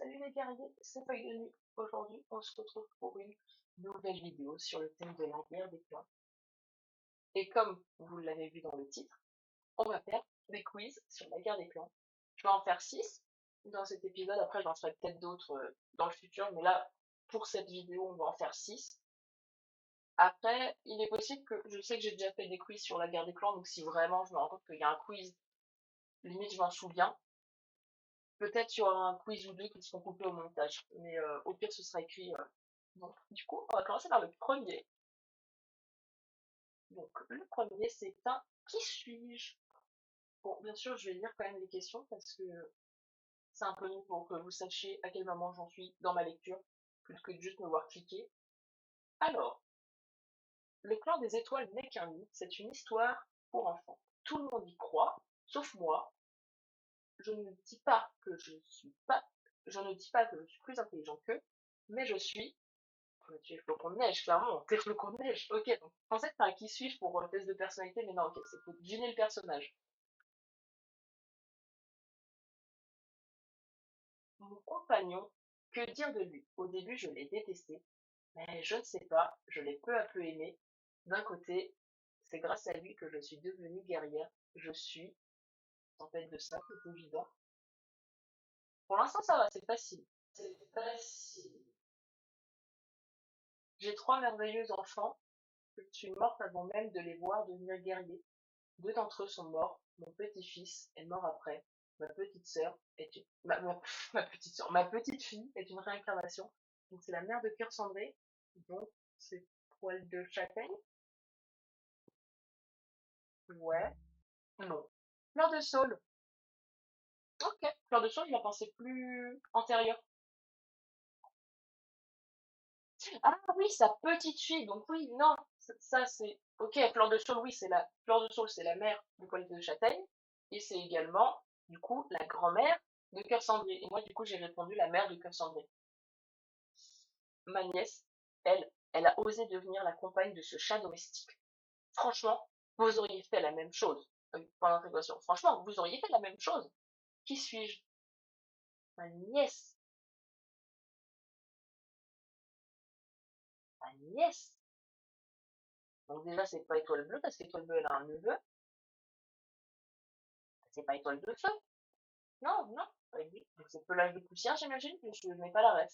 Salut les guerriers, c'est Feuille de Nuit. Aujourd'hui, on se retrouve pour une nouvelle vidéo sur le thème de la guerre des clans. Et comme vous l'avez vu dans le titre, on va faire des quiz sur la guerre des clans. Je vais en faire 6 dans cet épisode, après j'en ferai peut-être d'autres dans le futur, mais là, pour cette vidéo, on va en faire 6. Après, il est possible que, je sais que j'ai déjà fait des quiz sur la guerre des clans, donc si vraiment je me rends compte qu'il y a un quiz, limite je m'en souviens, peut-être il y aura un quiz ou deux qui seront coupés au montage, mais au pire ce sera écrit. Donc, du coup, on va commencer par le premier. Donc, le premier, c'est un qui suis-je? Bon, bien sûr, je vais lire quand même les questions parce que c'est un peu mieux pour que vous sachiez à quel moment j'en suis dans ma lecture, plus que de juste me voir cliquer. Alors, le clan des étoiles n'est qu'un mythe, c'est une histoire pour enfants. Tout le monde y croit, sauf moi. Je ne dis pas que je suis pas, je ne dis pas que je suis plus intelligent qu'eux, mais je suis tu es flocon de neige, clairement, t'es flocon de neige. Ok, donc je pensais que t'as un qui suis-je pour le test de personnalité, mais non, ok, c'est pour deviner le personnage. Mon compagnon, que dire de lui? Au début, je l'ai détesté, mais je ne sais pas, je l'ai peu à peu aimé. D'un côté, c'est grâce à lui que je suis devenue guerrière. Je suis, tempête de ça, c'est évident. Pour l'instant, ça va, c'est facile. C'est facile. J'ai 3 merveilleux enfants. Je suis morte avant même de les voir devenir guerriers. 2 d'entre eux sont morts. Mon petit-fils est mort après. Ma petite sœur est une... ma petite sœur, ma petite fille est une réincarnation. Donc c'est la mère de cœur cendré. Donc c'est poil de châtaigne. Ouais. Non. Fleur de saule. Ok. Fleur de saule, je la pensais plus antérieure. Ah oui, sa petite fille. Donc oui, non. Ça c'est... Ok, fleur de saule, oui, c'est la... Fleur de saule, c'est la mère du poil de châtaigne. Et c'est également, du coup, la grand-mère de cœur cendré. Et moi, du coup, j'ai répondu la mère de cœur cendré. Ma nièce, elle a osé devenir la compagne de ce chat domestique. Franchement, vous auriez fait la même chose. Point d'interrogation. Franchement, vous auriez fait la même chose. Qui suis-je? Ma nièce. Ma nièce. Donc déjà, c'est pas étoile bleue, parce qu'étoile bleue, elle a un neveu. C'est pas étoile de feu. Non, non. Oui. Donc c'est pelage de poussière, j'imagine, que je n'ai pas la ref.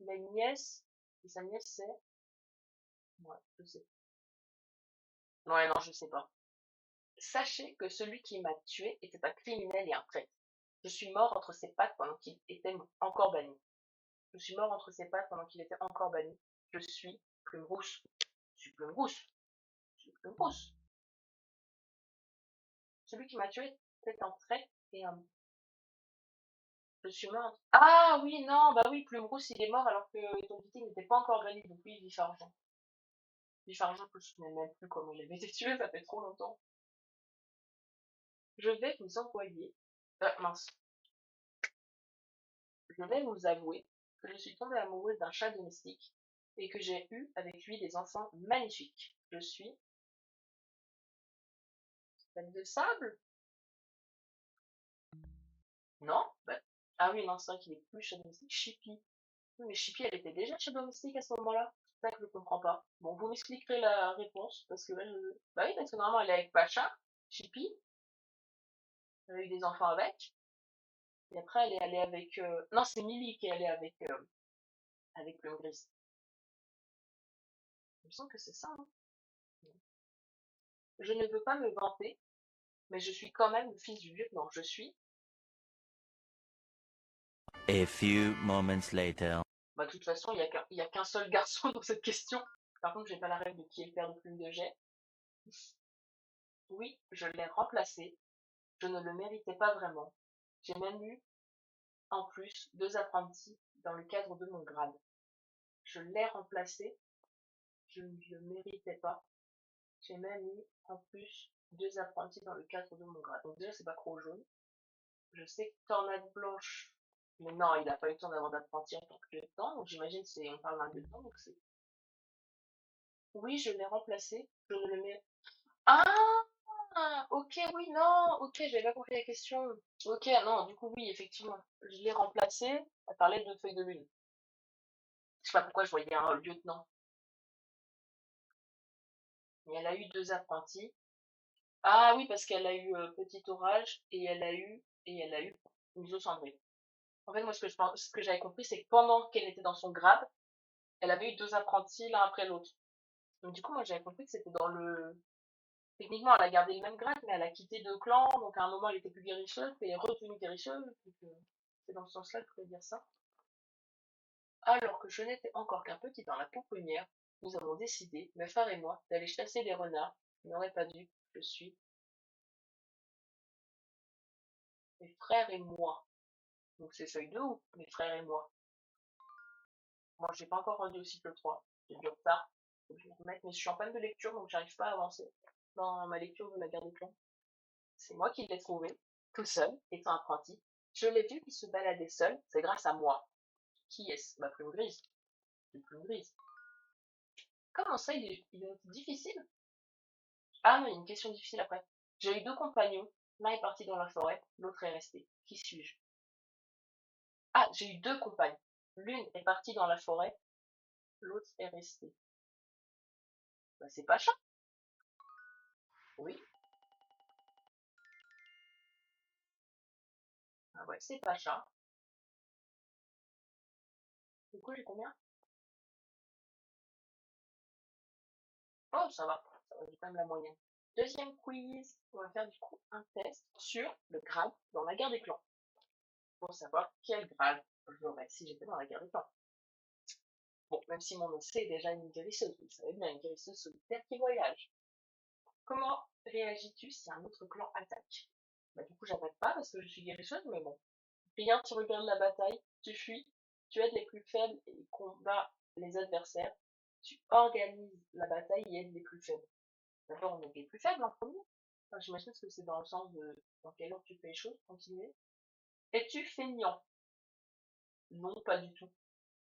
Ma nièce, et sa nièce, c'est... Ouais, je sais. Ouais, non, je sais pas. Sachez que celui qui m'a tué était un criminel et un traître. Je suis mort entre ses pattes pendant qu'il était encore banni. Je suis mort entre ses pattes pendant qu'il était encore banni. Je suis Plume Rousse. Je suis Plume Rousse. Je suis Plume Rousse. Celui qui m'a tué était un traître et un... Je suis mort. Ah oui, non, bah oui, Plume Rousse, il est mort alors que ton Viking n'était pas encore banni. Donc oui, Vif Argent. Vif Argent, que je ne sais même plus comment il avait été tué, ça fait trop longtemps. Je vais vous envoyer... mince. Je vais vous avouer que je suis tombée amoureuse d'un chat domestique et que j'ai eu avec lui des enfants magnifiques. Je suis Belle de sable? Non? Bah, ah oui, non, c'est vrai qu'il est plus chat domestique. Chippy. Oui, mais Chippy, elle était déjà chat domestique à ce moment-là. C'est ça que je comprends pas. Bon, vous m'expliquerez la réponse, parce que là, je... Bah oui, parce que normalement, elle est avec Pacha, Chippy, elle a eu des enfants avec, et après, elle est allée avec... Non, c'est Millie qui est allée avec le gris. Il me semble que c'est ça, hein. Je ne veux pas me vanter, mais je suis quand même le fils du lieutenant. Je suis... A few moments later. Bah, de toute façon, il y a qu'un seul garçon dans cette question. Par contre, j'ai pas la règle de qui est le père de Plume de Jet. Oui, je l'ai remplacé. Je ne le méritais pas vraiment. J'ai même eu, en plus, 2 apprentis dans le cadre de mon grade. Je l'ai remplacé. Je ne le méritais pas. J'ai même eu, en plus, 2 apprentis dans le cadre de mon grade. Donc déjà, c'est pas trop jaune. Je sais que Tornade Blanche... Mais non, il n'a pas eu le temps d'avoir d'apprenti en tant que lieutenant. Donc j'imagine c'est on parle d'un lieutenant. Donc c'est... Oui, je l'ai remplacé. Je ne le mets... Ah! Ah, ok, oui, non, ok, j'avais pas compris la question. Ok, non, du coup, oui, effectivement. Je l'ai remplacée, elle parlait de feuille de lune. Je sais pas pourquoi je voyais un lieutenant. Mais elle a eu deux apprentis. Ah oui, parce qu'elle a eu petit orage et elle a eu museau cendré. En fait, moi, ce que je pense, ce que j'avais compris, c'est que pendant qu'elle était dans son grade, elle avait eu deux apprentis l'un après l'autre. Donc du coup, moi, j'avais compris que c'était dans le. Techniquement, elle a gardé le même grade, mais elle a quitté deux clans, donc à un moment, elle était plus guérisseuse, puis elle est redevenue guérisseuse. Donc, c'est dans ce sens-là que je pouvais dire ça. Alors que je n'étais encore qu'un petit dans la pouponnière, nous avons décidé, mes frères et moi, d'aller chasser les renards. Je n'aurais pas dû, je suis mes frères et moi. Donc c'est feuille 2 ou mes frères et moi. Moi, j'ai pas encore rendu au cycle 3. J'ai du retard. Faut que je me remette, mais je suis en panne de lecture, donc j'arrive pas à avancer dans ma lecture de la guerre des clans. C'est moi qui l'ai trouvé, tout seul, étant apprenti. Je l'ai vu qu'il se baladait seul, c'est grâce à moi. Qui est-ce? Ma plume grise. Une plume grise. Comment ça, il est difficile? Ah non, il y a une question difficile après. J'ai eu deux compagnons, l'un est parti dans la forêt, l'autre est resté. Qui suis-je? Ah, j'ai eu deux compagnes. L'une est partie dans la forêt, l'autre est restée. Bah, c'est pas chat. Oui. Ah ouais, c'est pas chat. Du coup, j'ai combien? Oh, ça va, j'ai quand même la moyenne. Deuxième quiz, on va faire du coup un test sur le grade dans la guerre des clans, pour savoir quel grade j'aurais si j'étais dans la guerre des clans. Bon, même si mon nom c'est déjà une guérisseuse, vous savez bien, une guérisseuse solitaire qui voyage. Comment réagis-tu si un autre clan attaque? Bah du coup, j'attaque pas parce que je suis guérisseuse, mais bon. Rien, tu regardes la bataille, tu fuis, tu aides les plus faibles et combats les adversaires. Tu organises la bataille et aides les plus faibles. D'abord, on aide les plus faibles en premier. Enfin, j'imagine que c'est dans le sens de dans quelle ordre tu fais les choses, continuer. Es-tu feignant? Non, pas du tout.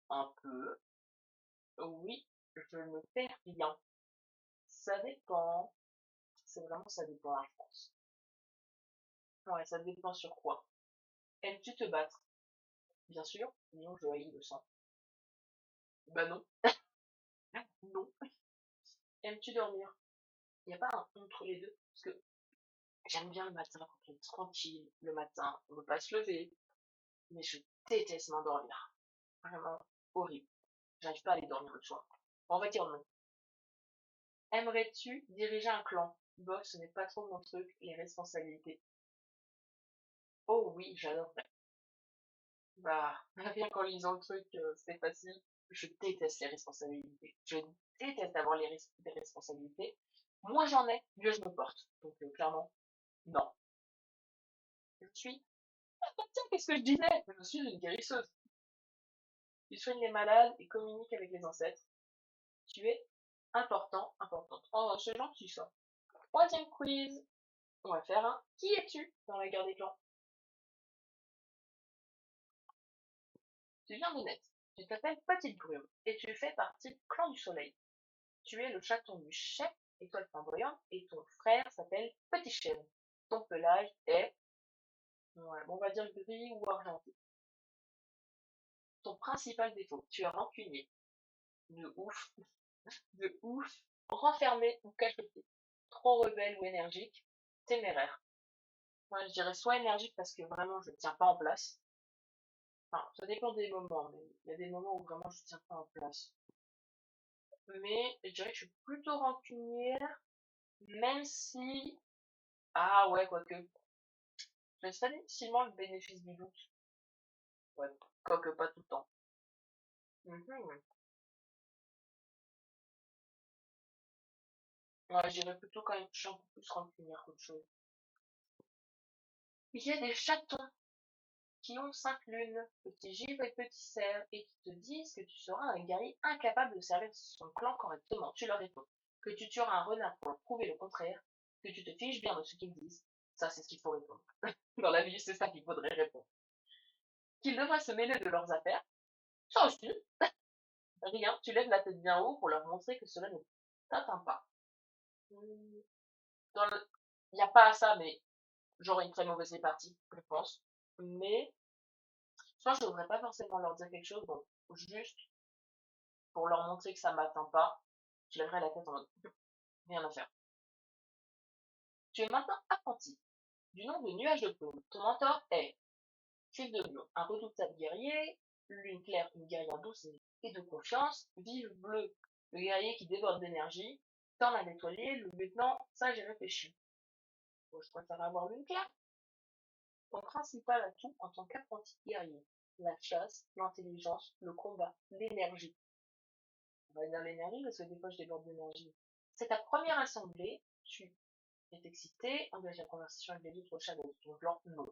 Un peu. Oui, je me fais rien. Ça dépend. C'est vraiment ça dépend, hein, je pense. Ouais, ça dépend sur quoi. Aimes-tu te battre? Bien sûr. Non, je haïs le sang. Bah non. Non. Aimes-tu dormir? Il n'y a pas un entre les deux. Parce que j'aime bien le matin quand on est tranquille. Le matin, on ne veut pas se lever. Mais je déteste m'endormir. Vraiment horrible. J'arrive pas à aller dormir le soir. On va dire non. Aimerais-tu diriger un clan? Bof, ce n'est pas trop mon truc, les responsabilités. Oh oui, j'adorerais. Bah, rien qu'en lisant le truc, c'est facile. Je déteste les responsabilités. Je déteste avoir des responsabilités. Moins j'en ai, mieux je me porte. Donc, clairement, non. Je suis. Ah, bah, tiens, qu'est-ce que je disais? Je suis une guérisseuse. Tu soignes les malades et communiques avec les ancêtres. Tu es important, importante. Oh, c'est gentil ça. Troisième quiz. On va faire un qui es-tu dans la guerre des clans? Tu viens de naître. Tu t'appelles Petite Brume et tu fais partie du clan du soleil. Tu es le chaton du chef, étoile flamboyante, et ton frère s'appelle Petit Chêne. Ton pelage est, ouais, on va dire gris ou argenté. Ton principal défaut, tu es rancunier. De ouf, de ouf, renfermé ou cachoté. Trop rebelle ou énergique, téméraire. Moi, je dirais soit énergique parce que vraiment je ne tiens pas en place. Enfin, ça dépend des moments, mais il y a des moments où vraiment je ne tiens pas en place. Mais je dirais que je suis plutôt rancunière, même si... Ah ouais, quoique. Je laisse facilement le bénéfice du doute. Ouais, quoique pas tout le temps. Mhm. Ouais, je dirais plutôt quand même que je suis un peu plus rancunière qu'autre chose. Il y a des chatons qui ont 5 lunes, petits givre et petits cerfs, et qui te disent que tu seras un guerrier incapable de servir son clan correctement. Tu leur réponds que tu tueras un renard pour leur prouver le contraire, que tu te fiches bien de ce qu'ils disent. Ça, c'est ce qu'il faut répondre. Dans la vie, c'est ça qu'il faudrait répondre. Qu'ils devraient se mêler de leurs affaires. Ça aussi, rien, tu lèves la tête bien haut pour leur montrer que cela ne t'atteint pas. Dans le... Il n'y a pas à ça, mais j'aurais une très mauvaise répartie, je pense. Mais je pense que je devrais pas forcément leur dire quelque chose, donc juste pour leur montrer que ça m'atteint pas, je lèverai la tête en mode rien à faire. Tu es maintenant apprenti. Du nom de Nuage de Plume, ton mentor est Fil de Bleu, un redoutable guerrier, Lune Claire, une guerrière douce et de confiance, Vive Bleu, le guerrier qui déborde d'énergie, Torne à l'étoilé, le lieutenant sage et réfléchi. Bon, je préfère avoir Lune Claire. Ton principal atout en tant qu'apprenti guerrier, la chasse, l'intelligence, le combat, l'énergie. On va dire l'énergie parce que des fois je déborde d'énergie. C'est ta première assemblée, tu es excité, engage la conversation avec les autres chats de ton clan, non.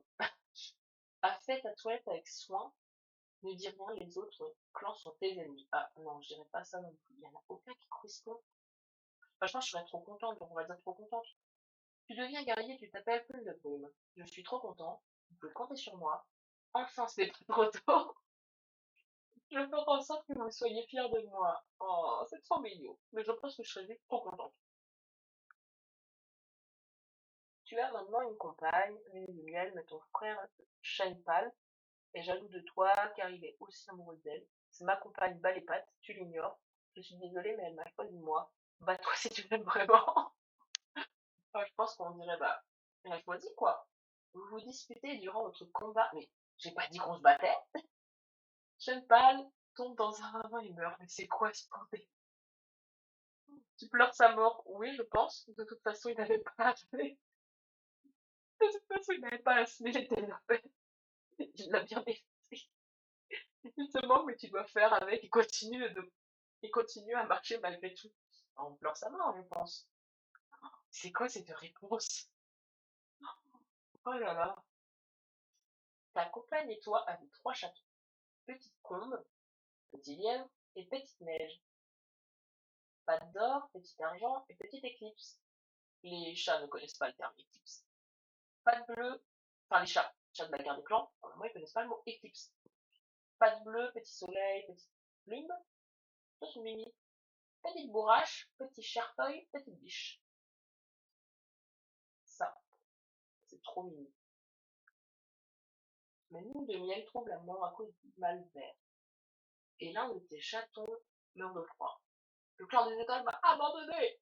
A fait ta toilette avec soin, ne dis rien, les autres clans sont tes ennemis. Ah non, je dirais pas ça non plus. Il y en a aucun qui correspond. Franchement, je serais trop contente, donc on va dire trop contente. Tu deviens guerrier, tu t'appelles Plume de Brume. Je suis trop content, vous pouvez compter sur moi. Enfin, c'est pas trop tôt. Je ferai en sorte que vous soyez fiers de moi. Oh, c'est trop mignon. Mais je pense que je serais vite trop contente. Tu as maintenant une compagne, Lune de Miel, mais ton frère Shane Pal est jaloux de toi car il est aussi amoureux d'elle. C'est ma compagne bat les pattes, tu l'ignores. Je suis désolée, mais elle m'a choisi moi. Bats-toi si tu l'aimes vraiment. Enfin, je pense qu'on dirait, bah, elle a choisi quoi. Vous vous disputez durant votre combat, mais j'ai pas dit qu'on se battait. Shane Pal tombe dans un ravin et meurt. Mais c'est quoi ce bordel? Tu pleures sa mort? Oui, je pense. De toute façon, il n'avait pas assumer. De toute façon, il n'avait pas assumé les téléphone. Il l'a bien mérité. Il te manque, mais tu dois faire avec et continue à marcher malgré tout. On pleure sa mort, je pense. C'est quoi cette réponse? Oh là là. Ta compagne et toi avez 3 chatons. Petite combe, petit lièvre et petite neige. Patte d'or, petit argent et petite éclipse. Les chats ne connaissent pas le terme éclipse. Patte bleue, enfin les chats de la guerre des clans, moi ils connaissent pas le mot éclipse. Patte bleue, petit soleil, petite plume. Ça c'est mimi. Petite bourrache, petit cherfeuil, petite biche. Ça, c'est trop mimi. Mais Lune de Miel trouve la mort à cause du mal vert. Et l'un de tes chatons meurt de froid. Le clan des étoiles m'a abandonné.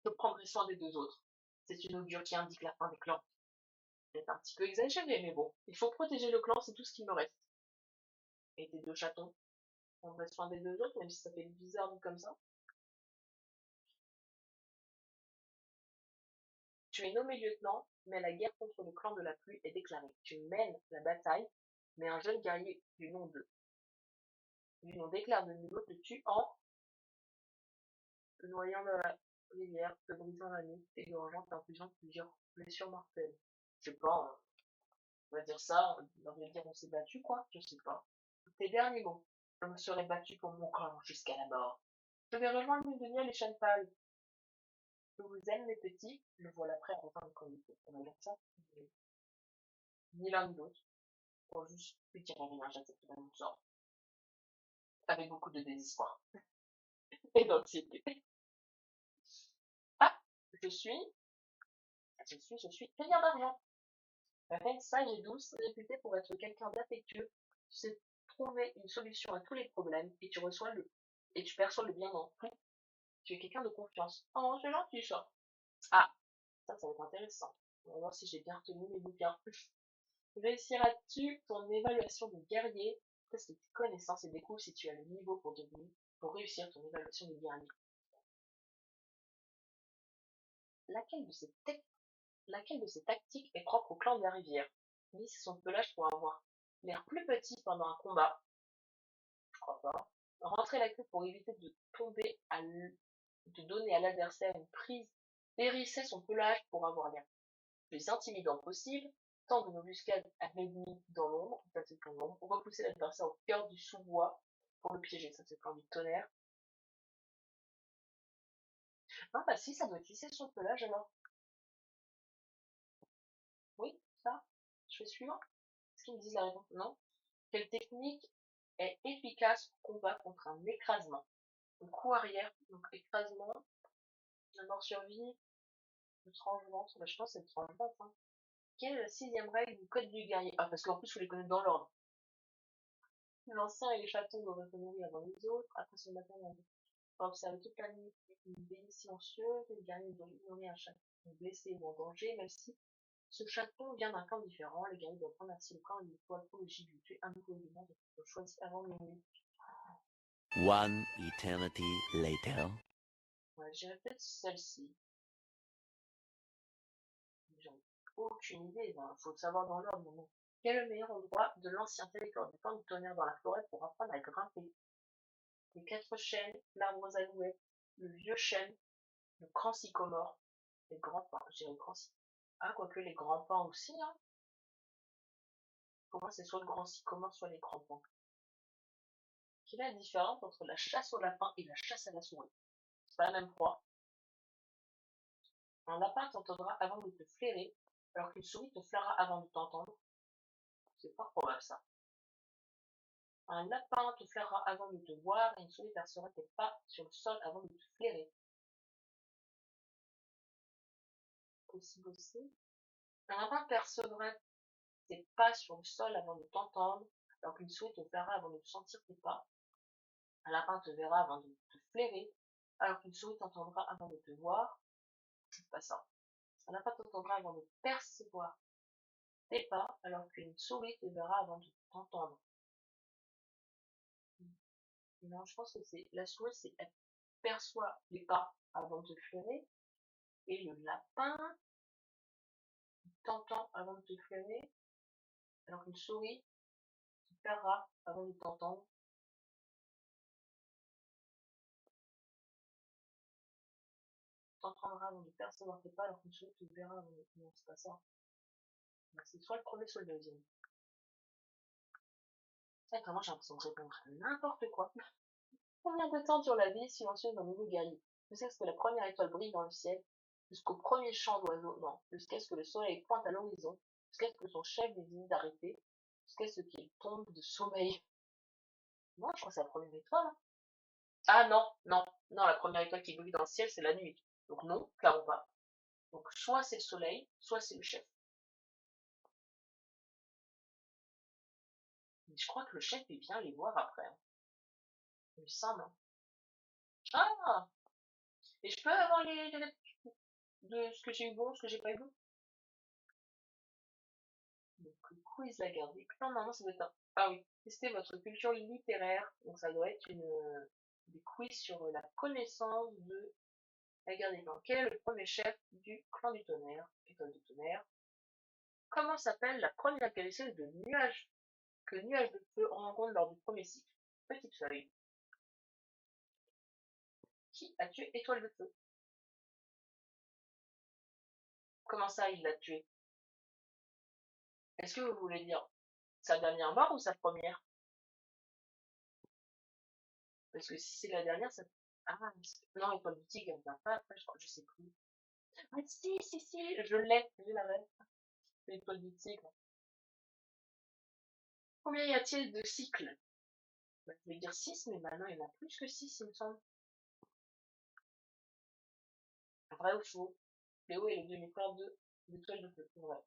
Je prendrai soin des 2 autres. C'est une augure qui indique la fin des clans. C'est un petit peu exagéré, mais bon. Il faut protéger le clan, c'est tout ce qui me reste. Et tes 2 chatons prendrai soin des 2 autres, même si ça fait bizarre dit comme ça. Tu es nommé lieutenant, mais la guerre contre le clan de la pluie est déclarée. Tu mènes la bataille, mais un jeune guerrier du nom d'éclair de niveau te tue en te noyant dans la rivière, te brisant la nuque, et égorgeant, t'infligeant plusieurs blessures mortelles. Je sais pas, on va dire ça, on va dire on s'est battu quoi, je sais pas. Tes derniers mots. Je me serais battu pour mon clan jusqu'à la mort. Je vais rejoindre Lune de Miel et Chantal. Je vous aime mes petits, le voilà prêt à rejoindre comme il faut. On va dire ça. Ni l'un ni l'autre. Pour juste lui tirer rien, j'accepte pas mon sort. Avec beaucoup de désespoir. Et d'anxiété. Ah, je suis, je suis Seigneur d'Argent. La reine sage et douce, réputée pour être quelqu'un d'affectueux, tu sais trouver une solution à tous les problèmes et tu perçois le bien dans tout. Tu es quelqu'un de confiance. Oh, c'est gentil ça. Ah, ça va être intéressant. On va voir si j'ai bien retenu mes bouquins. Réussiras-tu ton évaluation de guerrier? Teste tes connaissances et découvre si tu as le niveau pour réussir ton évaluation de guerrier. Laquelle de ces, laquelle de ces tactiques est propre au clan de la rivière? Lisse son pelage pour avoir l'air plus petit pendant un combat. Je crois pas. Rentrer la queue pour éviter de tomber de donner à l'adversaire une prise. Hérisser son pelage pour avoir l'air plus intimidant possible. Tendre une embuscade à l'ennemi dans l'ombre. Ça c'est quand l'ombre. Repousser l'adversaire au cœur du sous-bois pour le piéger. Ça c'est quand du tonnerre. Ah bah si, ça doit tisser son pelage alors. Oui, ça. Je fais suivant. Est-ce qu'ils me disent la réponse? Non. Quelle technique est efficace pour combattre contre un écrasement? Le coup arrière, donc écrasement, la mort survie, Le tremblement, je pense que c'est le tremblement. Hein. Quelle est la 6e règle du code du guerrier? Ah, parce qu'en plus, il faut les connaître dans l'ordre. L'ancien et les chatons doivent être nourris avant les autres. Après son matin, on va observer toute la nuit une veille silencieuse. Le guerrier doit ignorer un chaton blessé ou en danger, même si ce chaton vient d'un camp différent. Le guerrier doit prendre ainsi le camp et une fois pour le gibier tuer un nouveau élément de choisi avant de mourir. One eternity later. Ouais, j'irai peut-être celle-ci. J'en ai aucune idée, il faut le savoir dans l'ordre, mais non. Quel est le meilleur endroit de l'ancien territoire du camp du tonnerre dans la forêt pour apprendre à grimper? Les 4 chênes, l'arbre aux alouettes, le vieux chêne, le grand sycomore, les grands pins. Je dirais le grand sycomore. Ah, quoique les grands pins aussi, hein. Pour moi, c'est soit le grand sycomore, soit les grands pins. Quelle est la différence entre la chasse au lapin et la chasse à la souris? C'est pas la même proie. Un lapin t'entendra avant de te flairer, alors qu'une souris te flaira avant de t'entendre. C'est pas probable, ça. Un lapin te flairera avant de te voir et une souris percera tes pas sur le sol avant de te flairer. Possible aussi. Un lapin percevra tes pas sur le sol avant de t'entendre, alors qu'une souris te flairera avant de sentir tes pas. Un lapin te verra avant de te flairer, alors qu'une souris t'entendra avant de te voir. C'est pas ça. Un lapin t'entendra avant de percevoir tes pas, alors qu'une souris te verra avant de t'entendre. Non, je pense que c'est la souris, elle perçoit les pas avant de te flairer, et le lapin t'entend avant de te flairer, alors qu'une souris te flairera avant de t'entendre. T'entendra avant de percevoir tes pas, alors qu'une souris te verra avant de... Non, c'est pas ça. C'est soit le premier, soit le deuxième. Ça, vraiment, j'ai l'impression de répondre à n'importe quoi. Combien de temps dure la vie silencieuse d'un nouveau guerrier? Jusqu'à ce que la première étoile brille dans le ciel, jusqu'au premier chant d'oiseau, non, jusqu'à ce que le soleil pointe à l'horizon, jusqu'à ce que son chef décide d'arrêter, jusqu'à ce qu'il tombe de sommeil. Non, je crois que c'est la première étoile. Hein. Ah non, non, non, la première étoile qui brille dans le ciel, c'est la nuit. Donc non, clairement pas. Donc soit c'est le soleil, soit c'est le chef. Mais je crois que le chef, il vient les voir après. Hein. Il me semble. Hein. Ah! Et je peux avoir les de ce que j'ai eu bon, ce que j'ai pas eu bon? Donc, le quiz la garde des clans, normalement, ça doit être un... Ah oui, tester votre culture littéraire. Donc, ça doit être des quiz sur la connaissance de la garde des clans. Quel est le premier chef du clan du tonnerre? Étoile du tonnerre. Comment s'appelle la première calypso de nuages que Nuage de Feu rencontre lors du premier cycle? Petite feuille. Qui a tué Étoile de Feu? Comment ça, il l'a tué? Est-ce que vous voulez dire sa dernière mort ou sa première? Parce que si c'est la dernière, ça... Ah, non, Étoile du Tigre, elle vient pas après, je crois, je sais plus. Ah si, je l'ai, j'ai la rêve. L'étoile du Tigre. Combien y a-t-il de cycles? Bah, je vais dire 6, mais maintenant il y en a plus que 6, il me semble. Vrai ou faux? Léo est le demi-frère de l'étoile de feu. Vrai.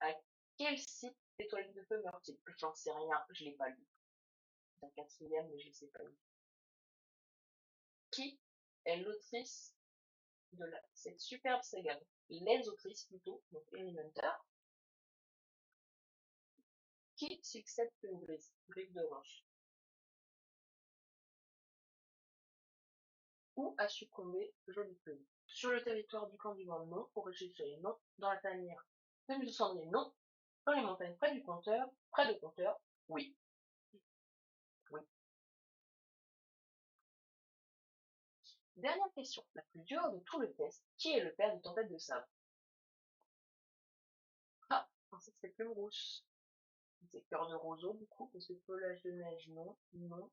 À quel site l'étoile de feu meurt-il? J'en sais rien, je l'ai pas lu. C'est un 4e, mais je ne sais pas lu. Qui est l'autrice de cette superbe saga? Les autrices plutôt, donc Erin Hunter. Qui succède Fenris, Brique de Roche? Où a succombé Jolie Plume? Sur le territoire du camp du Grand Non, au registre les noms, dans la tanière de Musandrier, non, dans les montagnes près du compteur, près de compteur, oui. Oui. Dernière question, la plus dure de tout le test. Qui est le père de Tempête de Sable? Ah, je pensais que c'était Plume Rouge. C'est Cœur de Roseau, du coup, parce que Pelage de Neige, non, non.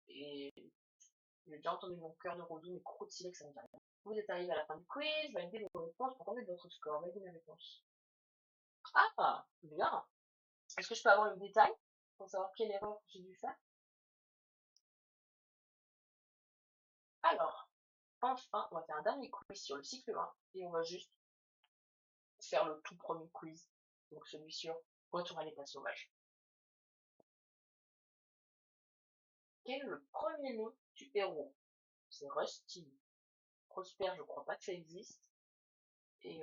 Et j'ai déjà entendu mon Cœur de Roseau, mais Croûte de Silex, ça me dit rien. Vous êtes arrivé à la fin du quiz, validez vos réponses pour connaître votre score. Validez mes réponses. Ah, bien. Est-ce que je peux avoir le détail pour savoir quelle erreur j'ai dû faire? Alors, enfin, on va faire un dernier quiz sur le cycle 1 et on va juste faire le tout premier quiz, donc celui sur Retour à l'état sauvage. Quel est le premier nom du héros? C'est Rusty. Prosper, je crois pas que ça existe. Et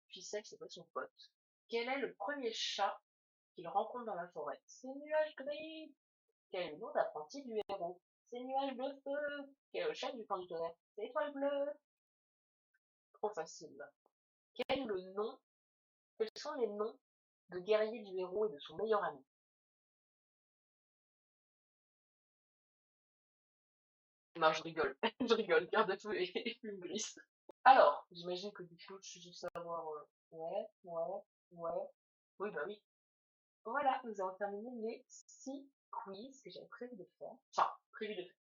Ficelle, c'est pas son pote. Quel est le premier chat qu'il rencontre dans la forêt? C'est Nuage Gris. Quel est le nom d'apprenti du héros? C'est Nuage de Feu. Quel est le chef du camp du tonnerre? C'est Étoile Bleue. Trop facile. Quel est le nom? Quels sont les noms de guerriers du héros et de son meilleur ami? Non, je rigole. Je rigole. Cœur de Feu et Plume Grise. Alors, j'imagine que du coup, je suis juste savoir. Ouais, ouais, ouais. Oui, bah oui. Voilà, nous avons terminé les 6 quiz que j'avais prévu de faire. Enfin, prévu de faire.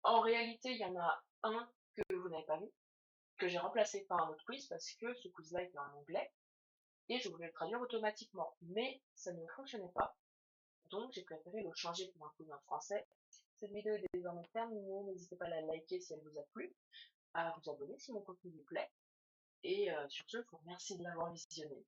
En réalité, il y en a un que vous n'avez pas vu, que j'ai remplacé par un autre quiz parce que ce quiz-là était en anglais et je voulais le traduire automatiquement. Mais ça ne fonctionnait pas, donc j'ai préféré le changer pour un quiz en français. Cette vidéo est désormais terminée, n'hésitez pas à la liker si elle vous a plu, à vous abonner si mon contenu vous plaît, et sur ce, je vous remercie de l'avoir visionné.